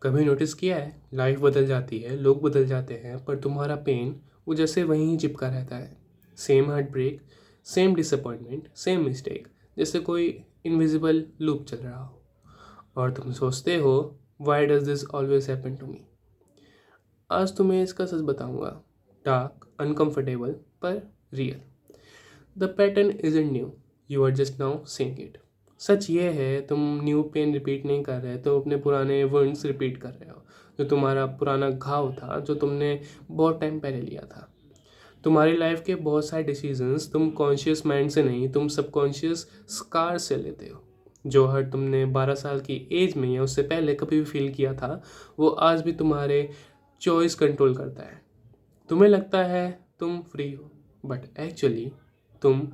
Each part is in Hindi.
कभी नोटिस किया है, लाइफ बदल जाती है, लोग बदल जाते हैं, पर तुम्हारा पेन वो जैसे वहीं चिपका रहता है। Same heartbreak, same disappointment, same mistake, जैसे कोई इनविजिबल लूप चल रहा हो। और तुम सोचते हो, why does this always happen to me. आज तुम्हें इसका सच बताऊंगा। डार्क, अनकंफर्टेबल, पर real. The pattern is in new, you are just now saying it. सच ये है, तुम न्यू पेन रिपीट नहीं कर रहे, तुम अपने पुराने वर्ड्स रिपीट कर रहे हो। जो तुम्हारा पुराना घाव था, जो तुमने बहुत टाइम पहले लिया था। तुम्हारी लाइफ के बहुत सारे डिसीजंस तुम कॉन्शियस माइंड से नहीं, तुम सबकॉन्शियस स्कार से लेते हो। जो हर तुमने 12 साल की एज में या उससे पहले कभी भी फील किया था, वो आज भी तुम्हारे चॉइस कंट्रोल करता है। तुम्हें लगता है तुम फ्री हो, बट एक्चुअली तुम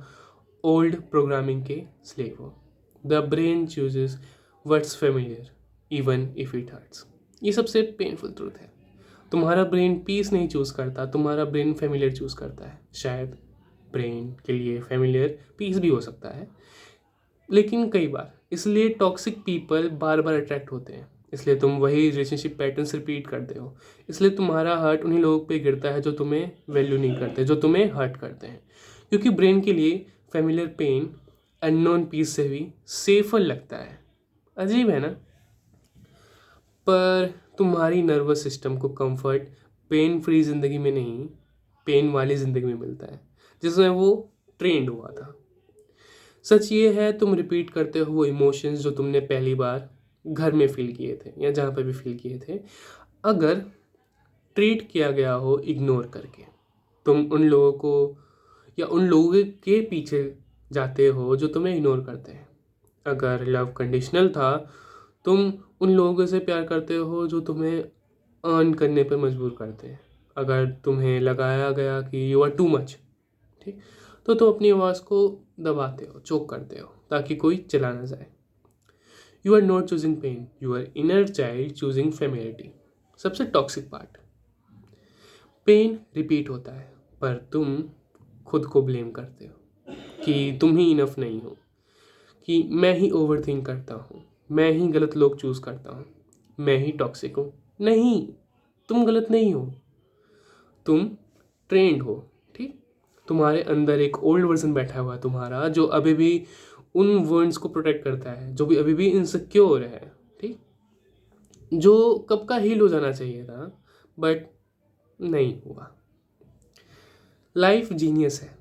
ओल्ड प्रोग्रामिंग के स्लेव हो। The brain chooses what's familiar even if it hurts. ये सबसे पेनफुल ट्रूथ है। तुम्हारा ब्रेन पीस नहीं चूज करता, तुम्हारा ब्रेन फेमिलियर चूज करता है। शायद ब्रेन के लिए फेमिलियर पीस भी हो सकता है, लेकिन कई बार इसलिए टॉक्सिक पीपल बार बार अट्रैक्ट होते हैं। इसलिए तुम वही रिलेशनशिप पैटर्न्स रिपीट करते हो। इसलिए तुम्हारा हर्ट उन्हीं लोगों पे गिरता है जो तुम्हें वैल्यू नहीं करते, जो तुम्हें हर्ट करते हैं। क्योंकि ब्रेन के लिए फेमिलियर पेन अननोन पीस से भी सेफर लगता है। अजीब है ना। पर तुम्हारी नर्वस सिस्टम को कंफर्ट पेन फ्री ज़िंदगी में नहीं, पेन वाली ज़िंदगी में मिलता है, जिसमें वो ट्रेंड हुआ था। सच ये है, तुम रिपीट करते हो वो इमोशंस जो तुमने पहली बार घर में फील किए थे या जहाँ पर भी फील किए थे। अगर ट्रीट किया गया हो इग्नोर करके, तुम उन लोगों को या उन लोगों के पीछे जाते हो जो तुम्हें इग्नोर करते हैं। अगर लव कंडीशनल था, तुम उन लोगों से प्यार करते हो जो तुम्हें अर्न करने पर मजबूर करते हैं। अगर तुम्हें लगाया गया कि यू आर टू मच, ठीक, तो तुम अपनी आवाज़ को दबाते हो, चोक करते हो, ताकि कोई चला ना जाए। You are not choosing pain, you are inner child choosing familiarity. सबसे टॉक्सिक पार्ट, पेन रिपीट होता है, पर तुम खुद को ब्लेम करते हो कि तुम ही इनफ नहीं हो, कि मैं ही ओवर थिंक करता हूँ, मैं ही गलत लोग चूज़ करता हूँ, मैं ही टॉक्सिक हूँ। नहीं, तुम गलत नहीं हो, तुम ट्रेंड हो। ठीक, तुम्हारे अंदर एक ओल्ड वर्जन बैठा हुआ है तुम्हारा, जो अभी भी उन वर्ड्स को प्रोटेक्ट करता है, जो भी अभी भी इनसिक्योर है। ठीक, जो कब का हील हो जाना चाहिए था, बट नहीं हुआ। लाइफ जीनियस है।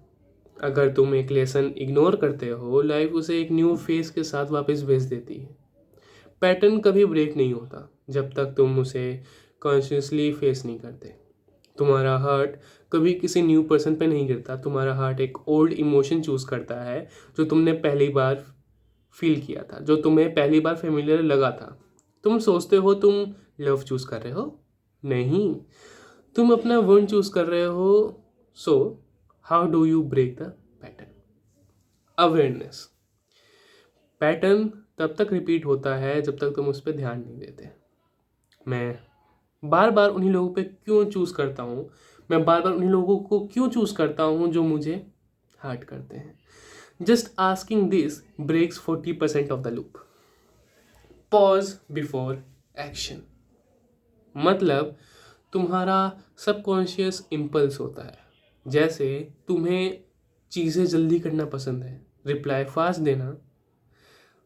अगर तुम एक लेसन इग्नोर करते हो, लाइफ उसे एक न्यू फेस के साथ वापस भेज देती है। पैटर्न कभी ब्रेक नहीं होता जब तक तुम उसे कॉन्शियसली फेस नहीं करते। तुम्हारा हार्ट कभी किसी न्यू पर्सन पे नहीं गिरता, तुम्हारा हार्ट एक ओल्ड इमोशन चूज करता है जो तुमने पहली बार फील किया था, जो तुम्हें पहली बार फेमिलियर लगा था। तुम सोचते हो तुम लव चूज कर रहे हो, नहीं, तुम अपना वन चूज कर रहे हो। So how do you break the pattern? Awareness. Pattern तब तक रिपीट होता है जब तक तुम उस पर ध्यान नहीं देते। मैं बार बार उन्हीं लोगों पे क्यों चूज़ करता हूँ, मैं बार बार उन्हीं लोगों को क्यों चूज़ करता हूँ जो मुझे हर्ट करते हैं। Just asking this breaks 40% off the loop. Pause before action. मतलब तुम्हारा सबकॉन्शियस इम्पल्स होता है। जैसे तुम्हें चीज़ें जल्दी करना पसंद है, रिप्लाई फास्ट देना,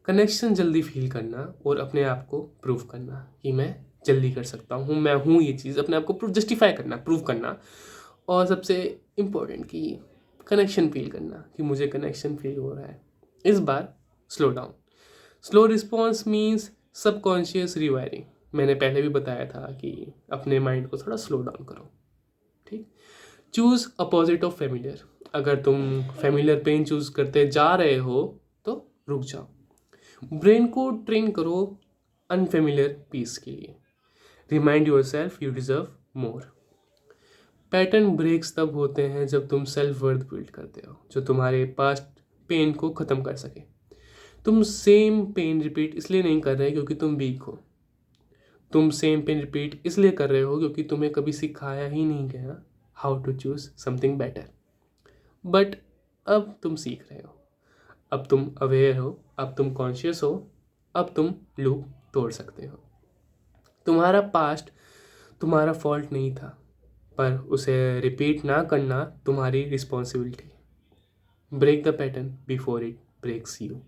कनेक्शन जल्दी फील करना, और अपने आप को प्रूव करना कि मैं जल्दी कर सकता हूँ, मैं हूँ ये चीज़, अपने आप को प्रूव, जस्टिफाई करना, प्रूव करना। और सबसे इम्पोर्टेंट कि कनेक्शन फील करना, कि मुझे कनेक्शन फील हो रहा है। इस बार slow down. Slow response means subconscious rewiring. मैंने पहले भी बताया था कि अपने माइंड को थोड़ा स्लो डाउन करो। ठीक, चूज अपोजिट ऑफ फेमिलियर। अगर तुम फेमिलियर पेन चूज करते जा रहे हो तो रुक जाओ। ब्रेन को ट्रेन करो अनफेमिलियर पीस के लिए। Remind yourself you deserve more. Pattern breaks तब होते हैं जब तुम सेल्फ वर्थ बिल्ड करते हो, जो तुम्हारे पास्ट पेन को ख़त्म कर सके। तुम सेम पेन रिपीट इसलिए नहीं कर रहे क्योंकि तुम वीक हो। तुम सेम पेन रिपीट इसलिए कर रहे हो क्योंकि तुम्हें कभी सिखाया ही नहीं गया how to choose something better. But अब तुम सीख रहे हो, अब तुम अवेयर हो, अब तुम कॉन्शियस हो, अब तुम लूप तोड़ सकते हो। तुम्हारा पास्ट तुम्हारा फॉल्ट नहीं था, पर उसे रिपीट ना करना तुम्हारी responsibility. Break the pattern before it breaks you.